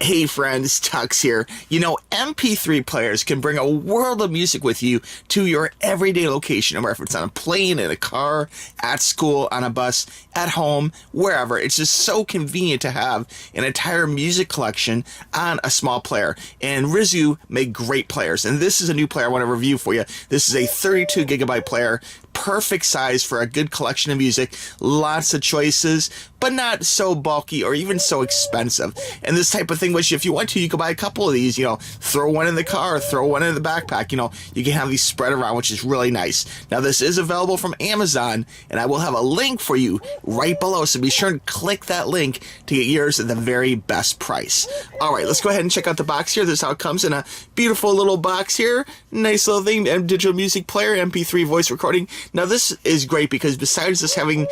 Hey friends, TUXX here. You know, MP3 players can bring a world of music with you to your everyday location, no matter if it's on a plane, in a car, at school, on a bus, at home, wherever. It's just so convenient to have an entire music collection on a small player. And RUIZU make great players. And this is a new player I want to review for you. This is a 32GB player. Perfect size for a good collection of music, lots of choices, but not so bulky or even so expensive. And this type of thing, which if you want to, you could buy a couple of these, throw one in the car, throw one in the backpack, you can have these spread around, which is really nice. Now this is available from Amazon, and I will have a link for you right below, so be sure to click that link to get yours at the very best price. All right, let's go ahead and check out the box here. This is how it comes in a beautiful little box here. Nice little thing, digital music player, MP3 voice recording. Now this is great because besides just having,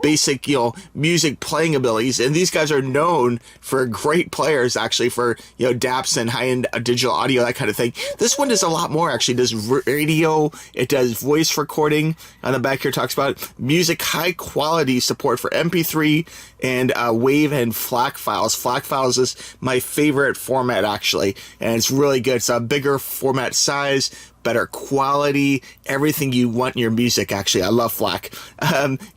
basic, music playing abilities, and these guys are known for great players actually for, DAPs and high-end digital audio, that kind of thing. This one does a lot more actually. It does radio, it does voice recording. On the back here talks about music high quality support for MP3 and WAV and FLAC files. FLAC files is my favorite format actually, and it's really good. It's a bigger format size, better quality, everything you want in your music. Actually, I love FLAC.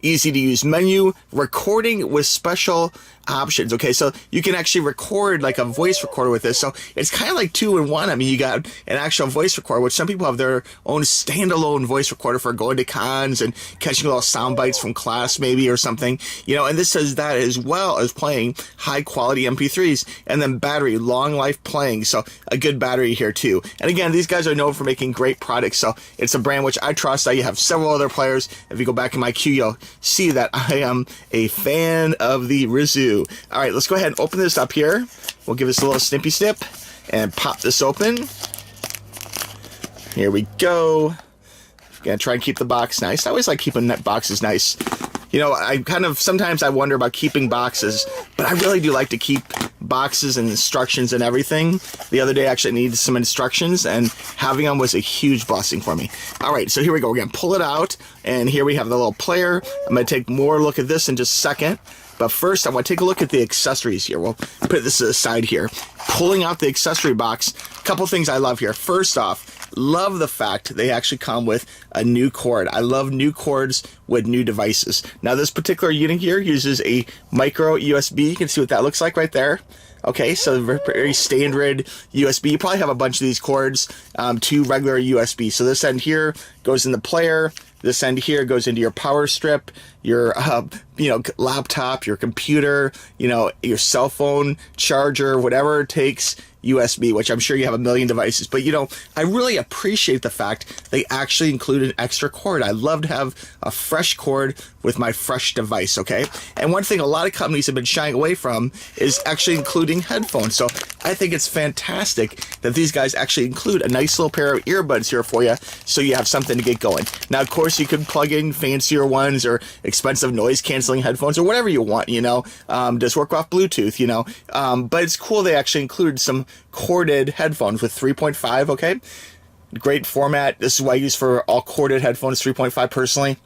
Easy to use menu, recording with special options. Okay, so you can actually record like a voice recorder with this. So it's kind of like 2-in-1. I mean, you got an actual voice recorder, which some people have their own standalone voice recorder for going to cons and catching little sound bites from class maybe or something, and this says that as well as playing high quality MP3s. And then battery, long life playing, so a good battery here too. And again, these guys are known for making great products, so it's a brand which I trust. I have several other players. If you go back in my queue, you'll see that I am a fan of the RUIZU. All right, let's go ahead and open this up here. We'll give this a little snippy snip and pop this open. Here we go. Gonna try and keep the box nice. I always like keeping boxes nice. Sometimes I wonder about keeping boxes, but I really do like to keep boxes and instructions and everything. The other day I actually needed some instructions, and having them was a huge blessing for me. All right, so here we go. We're gonna pull it out, and here we have the little player. I'm gonna take more look at this in just a second. But first, I want to take a look at the accessories here. We'll put this aside here. Pulling out the accessory box, a couple things I love here. First off, love the fact they actually come with a new cord. I love new cords with new devices. Now, this particular unit here uses a micro USB. You can see what that looks like right there. Okay, so very standard USB. You probably have a bunch of these cords to regular USB. So this end here goes in the player. This end here goes into your power strip, your laptop, your computer, your cell phone charger, whatever it takes. USB, which I'm sure you have a million devices, but I really appreciate the fact they actually include an extra cord. I love to have a fresh cord with my fresh device, okay? And one thing a lot of companies have been shying away from is actually including headphones. So I think it's fantastic that these guys actually include a nice little pair of earbuds here for you, so you have something to get going. Now, of course, you could plug in fancier ones or expensive noise canceling headphones or whatever you want, does work off Bluetooth, but it's cool they actually include some corded headphones with 3.5, okay? Great format. This is what I use for all corded headphones, 3.5 personally.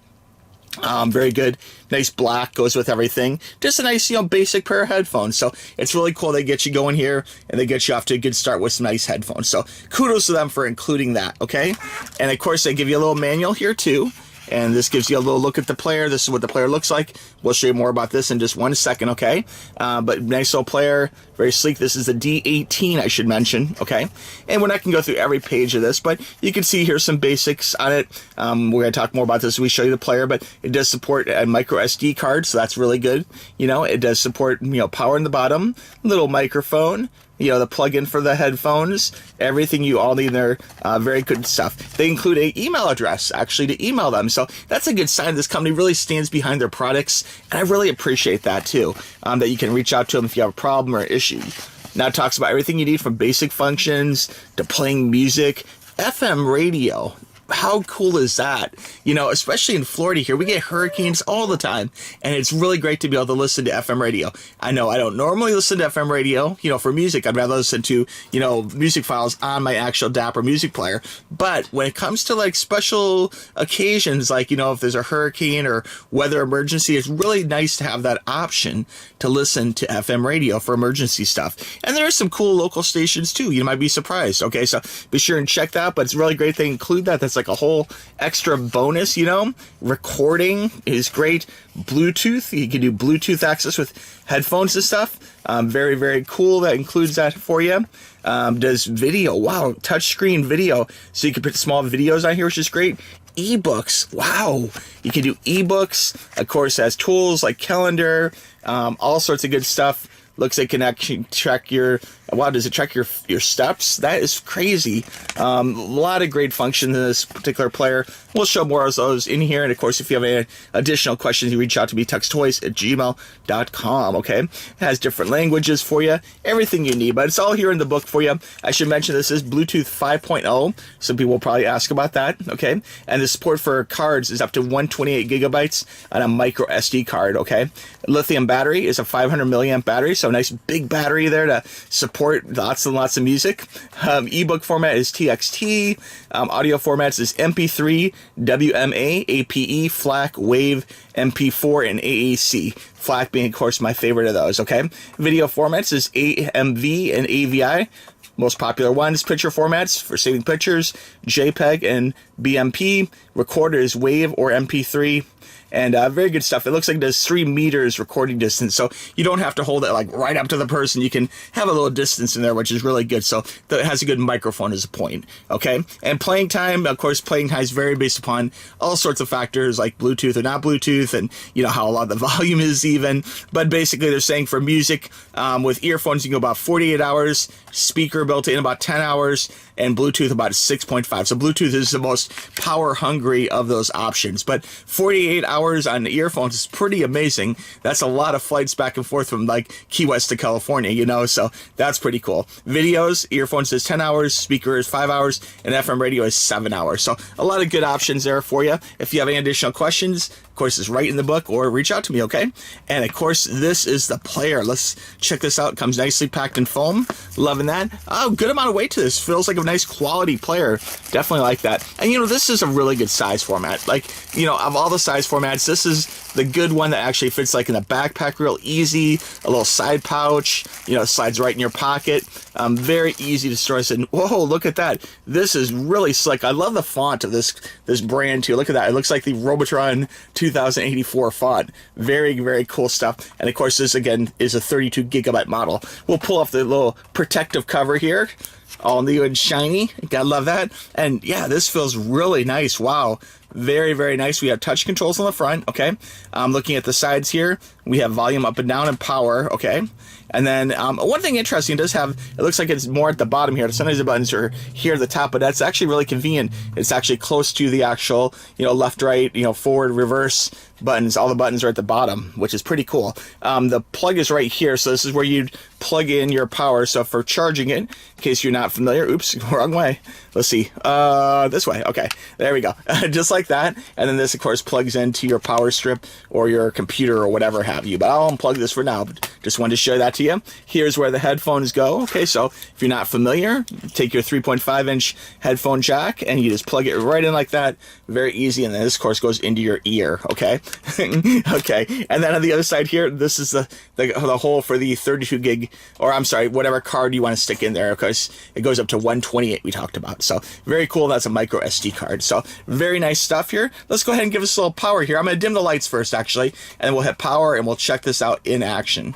Very good. Nice black, goes with everything. Just a nice, basic pair of headphones. So it's really cool. They get you going here, and they get you off to a good start with some nice headphones. So kudos to them for including that, okay? And of course, they give you a little manual here too. And this gives you a little look at the player. This is what the player looks like. We'll show you more about this in just 1 second, okay? But nice little player, very sleek. This is the D18, I should mention, okay? And we're not going to go through every page of this, but you can see here some basics on it. We're going to talk more about this as we show you the player, but it does support a micro SD card, so that's really good. It does support, power in the bottom, little microphone, the plug-in for the headphones, everything you all need there. Very good stuff. They include an email address, actually, to email them. So that's a good sign this company really stands behind their products. And I really appreciate that, too, that you can reach out to them if you have a problem or issue. Now it talks about everything you need from basic functions to playing music, FM radio. how cool is that? You know, especially in Florida here, we get hurricanes all the time, and it's really great to be able to listen to FM radio. I know I don't normally listen to FM radio, you know, for music. I'd rather listen to, you know, music files on my actual Dapper music player. But when it comes to like special occasions, like, you know, if there's a hurricane or weather emergency, it's really nice to have that option to listen to FM radio for emergency stuff. And there are some cool local stations too. You might be surprised. Okay, so be sure and check that. But it's really great they include that. That's like a whole extra bonus, you know. Recording is great. Bluetooth, you can do Bluetooth access with headphones and stuff. Very, very cool. That includes that for you. Does video. Wow, touchscreen video. So you can put small videos on here, which is great. Ebooks. Wow. You can do ebooks. Of course, has tools like calendar, all sorts of good stuff. Looks like it can actually track your, wow, does it track your steps? That is crazy. A lot of great functions in this particular player. We'll show more of those in here. And of course, if you have any additional questions, you reach out to me, tuxtoys@gmail.com, okay? It has different languages for you, everything you need, but it's all here in the book for you. I should mention this is Bluetooth 5.0. Some people will probably ask about that, okay? And the support for cards is up to 128 gigabytes on a micro SD card, okay? Lithium battery is a 500 milliamp battery, so a nice big battery there to support lots and lots of music. Ebook format is TXT. Audio formats is MP3, WMA, APE, FLAC, WAVE, MP4, and AAC. FLAC being, of course, my favorite of those, okay? Video formats is AMV and AVI. Most popular ones, picture formats for saving pictures, JPEG and BMP. Recorder is WAVE or MP3. And very good stuff. It looks like it does 3 meters recording distance, so you don't have to hold it like right up to the person. You can have a little distance in there, which is really good. So it has a good microphone as a point. Okay, and playing time, of course, playing time is very based upon all sorts of factors like Bluetooth or not Bluetooth, and you know how loud the volume is even. But basically, they're saying for music with earphones, you can go about 48 hours. Speaker built in about 10 hours. And Bluetooth about 6.5. So Bluetooth is the most power hungry of those options. But 48 hours on the earphones is pretty amazing. That's a lot of flights back and forth from like Key West to California, you know, so that's pretty cool. Videos, earphones is 10 hours, speaker is 5 hours, and FM radio is 7 hours. So a lot of good options there for you. If you have any additional questions, of course, it's right in the book, or reach out to me, okay? And of course, this is the player. Let's check this out. It comes nicely packed in foam. Loving that. Oh, good amount of weight to this. Feels like a nice quality player. Definitely like that. And you know, this is a really good size format. Like, you know, of all the size formats, this is the good one that actually fits like in a backpack real easy. A little side pouch, you know, slides right in your pocket. Very easy to store. I said, whoa, look at that. This is really slick. I love the font of this brand too. Look at that. It looks like the Robotron 2084 font. Very, very cool stuff. And of course, this again is a 32 gigabyte model. We'll pull off the little protective cover here. All new and shiny. Gotta love that. And yeah, this feels really nice. Wow. Very, very nice. We have touch controls on the front. Okay. Looking at the sides here, we have volume up and down and power. Okay. And then one thing interesting, it does have, it looks like it's more at the bottom here. Sometimes the buttons are here at the top, but that's actually really convenient. It's actually close to the actual, you know, left, right, you know, forward, reverse buttons. All the buttons are at the bottom, which is pretty cool. The plug is right here. So this is where you'd plug in your power. So for charging it, in case you're not familiar, oops, wrong way. Let's see, this way. Okay, there we go. Just like that. And then this, of course, plugs into your power strip or your computer or whatever have you. But I'll unplug this for now. But just wanted to show that to you. Here's where the headphones go. Okay, so if you're not familiar, take your 3.5-inch headphone jack and you just plug it right in like that. Very easy. And then this, of course, goes into your ear. Okay. Okay. And then on the other side here, this is the hole for the 32 gig, or I'm sorry, whatever card you want to stick in there, because it goes up to 128 we talked about. So very cool. That's a micro SD card. So very nice stuff here. Let's go ahead and give us a little power here. I'm going to dim the lights first, actually, and we'll hit power and we'll check this out in action.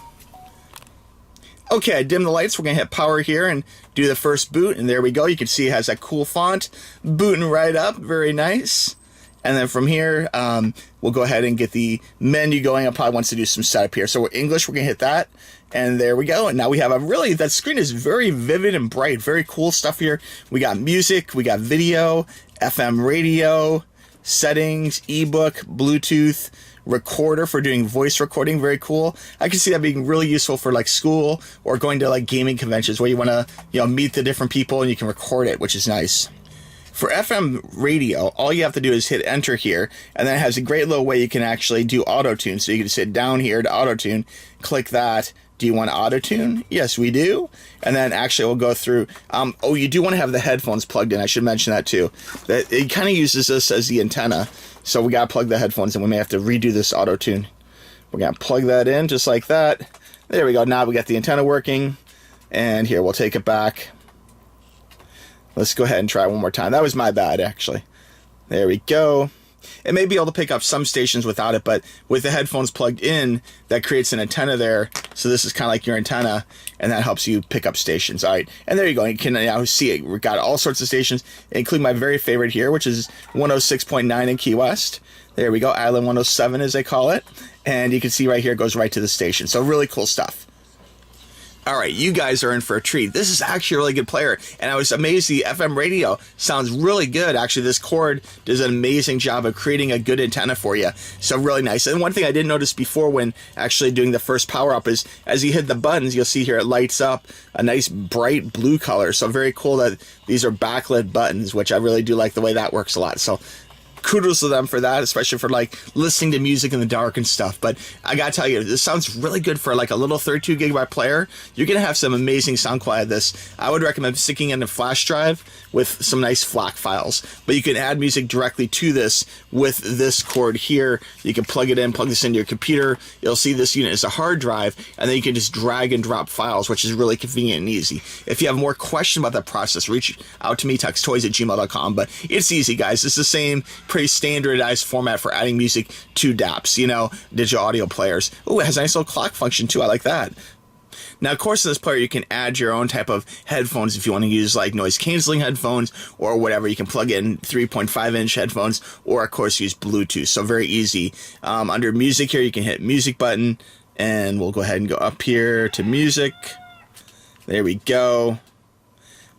Okay, I dim the lights. We're going to hit power here and do the first boot. And there we go. You can see it has that cool font booting right up. Very nice. And then from here, we'll go ahead and get the menu going. I probably wants to do some setup here. So we're English, we're going to hit that. And there we go. And now we have that screen is very vivid and bright. Very cool stuff here. We got music, we got video, FM radio, settings, ebook, Bluetooth, recorder for doing voice recording. Very cool. I can see that being really useful for like school or going to like gaming conventions where you want to, you know, meet the different people and you can record it, which is nice. For FM radio, all you have to do is hit enter here, and then it has a great little way you can actually do auto-tune. So you can just hit down here to auto-tune, click that. Do you want to auto-tune? Yes, we do. And then actually we'll go through. Oh, you do want to have the headphones plugged in. I should mention that too. That it kind of uses this as the antenna. So we got to plug the headphones in. We may have to redo this auto-tune. We're going to plug that in just like that. There we go. Now we got the antenna working. And here, we'll take it back. Let's go ahead and try one more time. That was my bad, actually. There we go. It may be able to pick up some stations without it, but with the headphones plugged in, that creates an antenna there. So this is kind of like your antenna, and that helps you pick up stations. All right, and there you go. You can now see it. We've got all sorts of stations, including my very favorite here, which is 106.9 in Key West. There we go, Island 107 as they call it. And you can see right here, it goes right to the station. So really cool stuff. All right, you guys are in for a treat. This is actually a really good player, and I was amazed the FM radio sounds really good. Actually, this cord does an amazing job of creating a good antenna for you. So really nice. And one thing I didn't notice before when actually doing the first power up is as you hit the buttons, you'll see here it lights up a nice bright blue color. So very cool that these are backlit buttons, which I really do like the way that works a lot. So kudos to them for that, especially for like listening to music in the dark and stuff. But I gotta tell you, this sounds really good for like a little 32GB player. You're gonna have some amazing sound quality of this. I would recommend sticking in a flash drive with some nice FLAC files. But you can add music directly to this with this cord here. You can plug it in, plug this into your computer. You'll see this unit is a hard drive, and then you can just drag and drop files, which is really convenient and easy. If you have more questions about that process, reach out to me, tuxtoys@gmail.com. But it's easy, guys. It's the same pretty standardized format for adding music to DAPs, you know, digital audio players. Oh, it has a nice little clock function too. I like that. Now, of course, in this player, you can add your own type of headphones if you want to use like noise canceling headphones or whatever. You can plug in 3.5-inch headphones or, of course, use Bluetooth. So very easy. Under music here, you can hit music button, and we'll go ahead and go up here to music. There we go.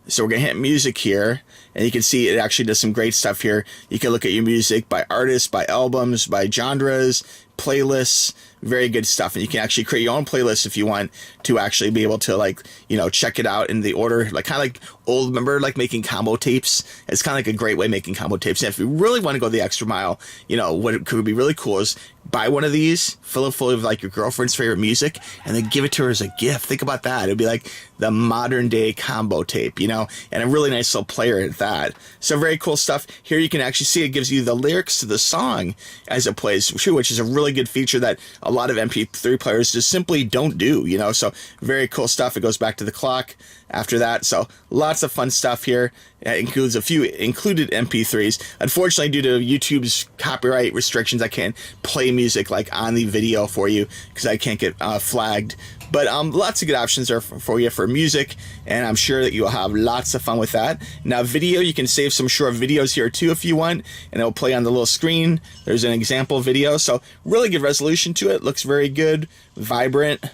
So we're going to hit music here, and you can see it actually does some great stuff here. You can look at your music by artists, by albums, by genres, playlists, very good stuff. And you can actually create your own playlist if you want to actually be able to, like, you know, check it out in the order, like kind of like old, remember like making combo tapes? It's kind of like a great way of making combo tapes. And if you really want to go the extra mile, you know, what could be really cool is buy one of these, fill it full of like your girlfriend's favorite music, and then give it to her as a gift. Think about that. It'd be like the modern day combo tape, you know, and a really nice little player at that. So very cool stuff. Here you can actually see it gives you the lyrics to the song as it plays through, which is a really good feature that a lot of MP3 players just simply don't do, you know. So very cool stuff. It goes back to the clock after that. So lots of fun stuff here. It includes a few included MP3s. Unfortunately, due to YouTube's copyright restrictions, I can't play music like on the video for you because I can't get flagged. But lots of good options there for you for music, and I'm sure that you'll have lots of fun with that. Now, video, you can save some short videos here too if you want, and it'll play on the little screen. There's an example video, so really good resolution to it. Looks very good, vibrant,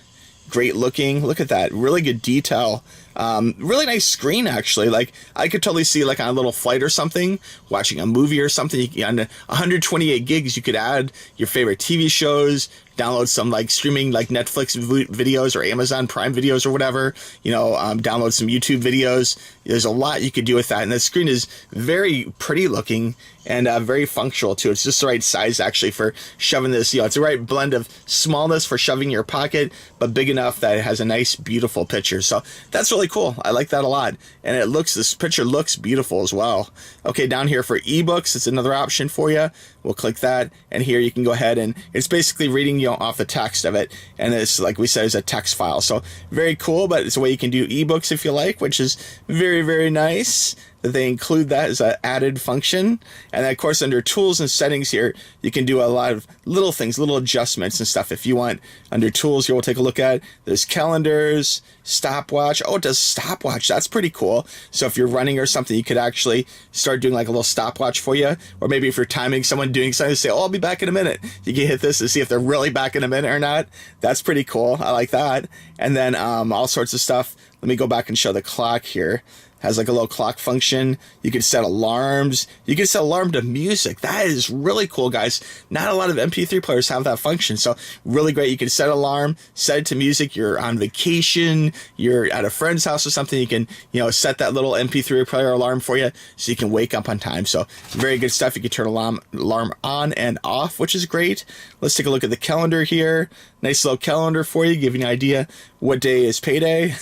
great looking. Look at that, really good detail. Really nice screen, actually. Like, I could totally see, like, on a little flight or something, watching a movie or something. On 128 gigs, you could add your favorite TV shows, download some, like, streaming, like, Netflix videos or Amazon Prime videos or whatever. You know, download some YouTube videos. There's a lot you could do with that. And the screen is very pretty looking and very functional, too. It's just the right size, actually, for shoving this. You know, it's the right blend of smallness for shoving in your pocket, but big enough that it has a nice, beautiful picture. So that's really cool. I like that a lot. And this picture looks beautiful as well. Okay, down here for ebooks, it's another option for you. We'll click that, and here you can go ahead and it's basically reading, you know, off the text of it, and it's, like we said, is a text file. So very cool, but it's a way you can do ebooks if you like, which is very, very nice that they include that as an added function. And then, of course, under tools and settings here, you can do a lot of little things, little adjustments and stuff if you want. Under tools here, we'll take a look at, there's calendars, stopwatch. Oh, it does stopwatch. That's pretty cool. So if you're running or something, you could actually start doing like a little stopwatch for you. Or maybe if you're timing someone doing something, say, oh, I'll be back in a minute. You can hit this to see if they're really back in a minute or not. That's pretty cool. I like that. And then all sorts of stuff Let me go back and show the clock here. Has like a little clock function. You can set alarms. You can set alarm to music. That is really cool, guys. Not a lot of MP3 players have that function, so really great. You can set alarm, set it to music. You're on vacation, you're at a friend's house or something. You can, set that little MP3 player alarm for you so you can wake up on time. So very good stuff. You can turn alarm on and off, which is great. Let's take a look at the calendar here. Nice little calendar for you, giving you an idea what day is payday.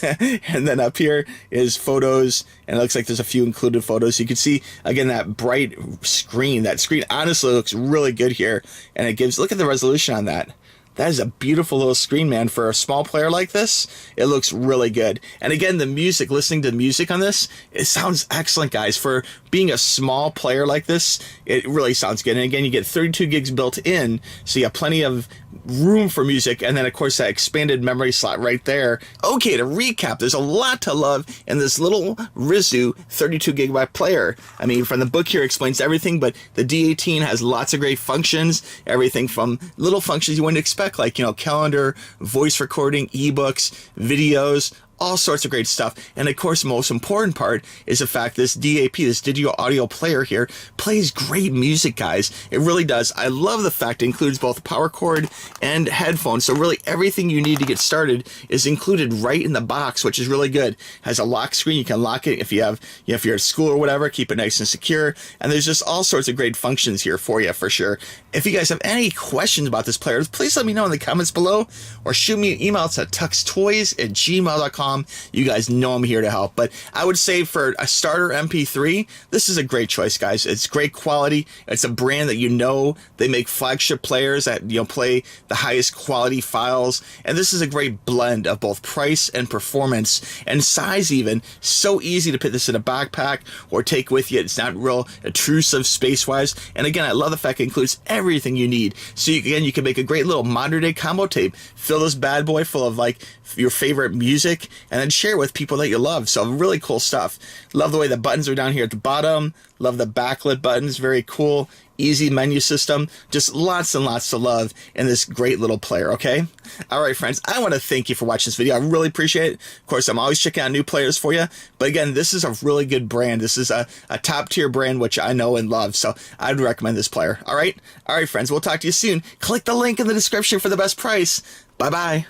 And then up here is photos, and it looks like there's a few included photos. You can see, again, that bright screen. That screen honestly looks really good here. And it gives, look at the resolution on that. That is a beautiful little screen, man. For a small player like this, it looks really good. And again, the music, listening to music on this, it sounds excellent, guys. For being a small player like this, it really sounds good. And again, you get 32 gigs built in, so you have plenty of room for music. And then, of course, that expanded memory slot right there. Okay, to recap, there's a lot to love in this little RUIZU 32 gigabyte player. I mean, from the book here, it explains everything, but the D18 has lots of great functions. Everything from little functions you wouldn't expect, like, calendar, voice recording, ebooks, videos, all sorts of great stuff. And of course, the most important part is the fact this DAP, this digital audio player here, plays great music, guys. It really does. I love the fact it includes both power cord and headphones. So really everything you need to get started is included right in the box, which is really good. Has a lock screen. You can lock it if you have, if you're at school or whatever, keep it nice and secure. And there's just all sorts of great functions here for you, for sure. If you guys have any questions about this player, please let me know in the comments below, or shoot me an email to tuxtoys@gmail.com. You guys know I'm here to help. But I would say for a starter MP3, this is a great choice, guys. It's great quality. It's a brand that they make flagship players that play the highest quality files, and this is a great blend of both price and performance and size even. So easy to put this in a backpack or take with you. It's not real intrusive space-wise. And again, I love the fact it includes everything you need. So you can make a great little modern day combo tape. Fill this bad boy full of like your favorite music, and then share it with people that you love. So really cool stuff. Love the way the buttons are down here at the bottom. Love the backlit buttons. Very cool. Easy menu system. Just lots and lots to love in this great little player, okay? All right, friends, I want to thank you for watching this video. I really appreciate it. Of course, I'm always checking out new players for you. But again, this is a really good brand. This is a top tier brand, which I know and love. So I'd recommend this player. All right, friends, we'll talk to you soon. Click the link in the description for the best price. Bye-bye.